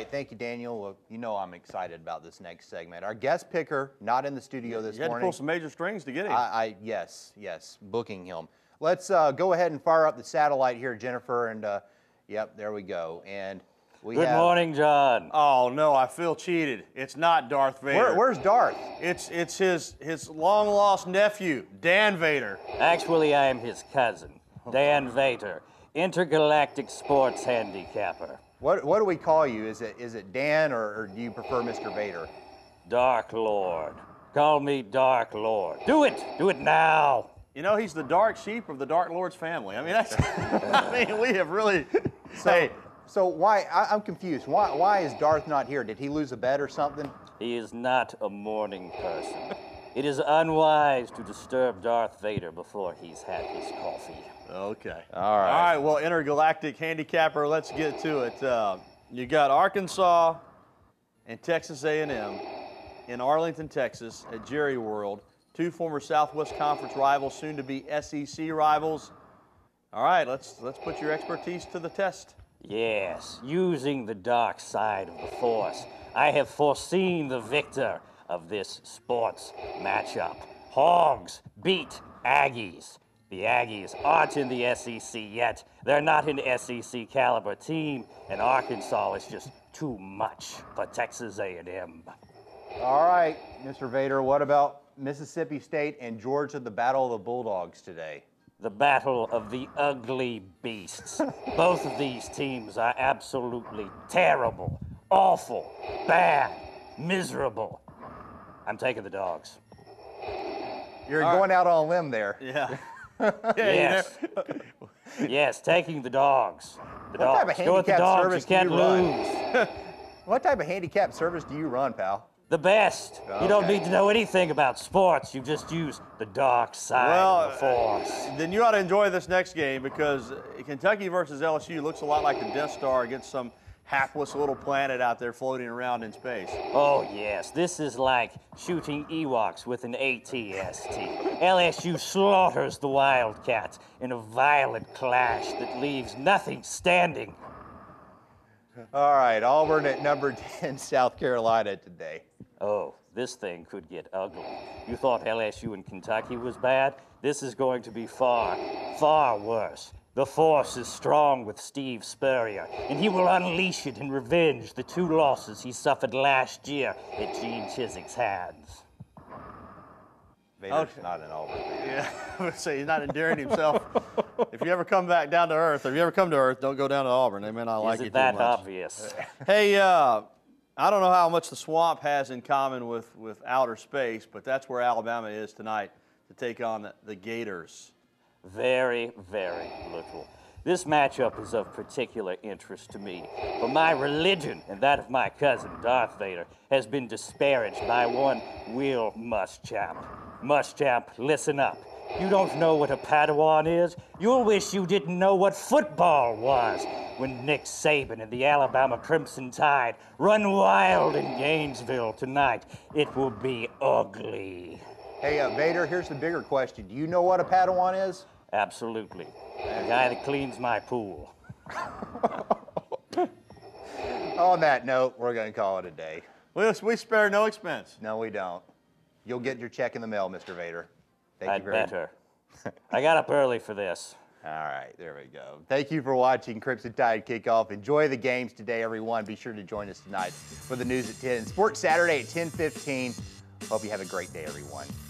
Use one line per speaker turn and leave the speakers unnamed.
Thank you, Daniel. Well, you know I'm excited about this next segment. Our guest picker, not in the studio this morning.
You had to pull some major strings to get him.
Yes, booking him. Let's go ahead and fire up the satellite here, Jennifer, and yep, there we go. And
Good morning, John.
Oh no, I feel cheated. It's not Darth Vader.
Where's Darth?
It's his long lost nephew, Dan Vader.
Actually, I am his cousin, Dan Vader, intergalactic sports handicapper.
What do we call you? Is it Dan or do you prefer Mr. Vader?
Dark Lord. Call me Dark Lord. Do it now.
You know, he's the dark sheep of the Dark Lord's family. I mean, that's. I mean, we have really.
So why? I'm confused. Why is Darth not here? Did he lose a bet or something?
He is not a morning person. It is unwise to disturb Darth Vader before he's had his coffee.
Okay.
All right.
All right. Well, intergalactic handicapper. Let's get to it. You got Arkansas and Texas A&M in Arlington, Texas, at Jerry World. Two former Southwest Conference rivals, soon to be SEC rivals. All right. Let's put your expertise to the test.
Yes, using the dark side of the Force, I have foreseen the victor of this sports matchup. Hogs beat Aggies. The Aggies aren't in the SEC yet. They're not an SEC caliber team, and Arkansas is just too much for Texas A&M.
All right, Mr. Vader, what about Mississippi State and Georgia, the Battle of the Bulldogs today?
The battle of the ugly beasts. Both of these teams are absolutely terrible, awful, bad, miserable. I'm taking the Dogs.
You're going out on a limb there.
Yeah.
Yes. Yes, taking the Dogs. The
What type of
Dogs. Go with the
handicap
Dogs.
service
You can't
do you run?
lose.
What type of handicap service do you run, pal?
The best. You don't
Okay.
need to know anything about sports. You just use the dark side of the Force.
Then you ought to enjoy this next game because Kentucky versus LSU looks a lot like the Death Star against some hapless little planet out there floating around in space.
Oh, yes. This is like shooting Ewoks with an AT-ST. LSU slaughters the Wildcats in a violent clash that leaves nothing standing.
All right, Auburn at number 10, South Carolina today.
Oh, this thing could get ugly. You thought LSU and Kentucky was bad? This is going to be far, far worse. The Force is strong with Steve Spurrier, and he will unleash it in revenge the two losses he suffered last year at Gene Chiswick's hands.
Vader's not an Auburn fan.
Yeah, I would say he's not endearing himself. If you ever come back down to earth, or if you ever come to earth, don't go down to Auburn. They may not like you
Is
too
it
much.
that obvious?
Hey, I don't know how much the swamp has in common with outer space, but that's where Alabama is tonight to take on the Gators.
Very, very little. This matchup is of particular interest to me, for my religion and that of my cousin, Darth Vader, has been disparaged by one Will Muschamp. Muschamp, listen up. You don't know what a Padawan is? You'll wish you didn't know what football was. When Nick Saban and the Alabama Crimson Tide run wild in Gainesville tonight, it will be ugly.
Hey, Vader, here's the bigger question. Do you know what a Padawan is?
Absolutely. The guy that cleans my pool.
On that note, we're going to call it a day.
We spare no expense.
No, we don't. You'll get your check in the mail, Mr. Vader. Thank
I'd
you very much.
better. I got up early for this.
All right, there we go. Thank you for watching Crimson Tide Kickoff. Enjoy the games today, everyone. Be sure to join us tonight for the news at 10. Sports Saturday at 10:15. Hope you have a great day, everyone.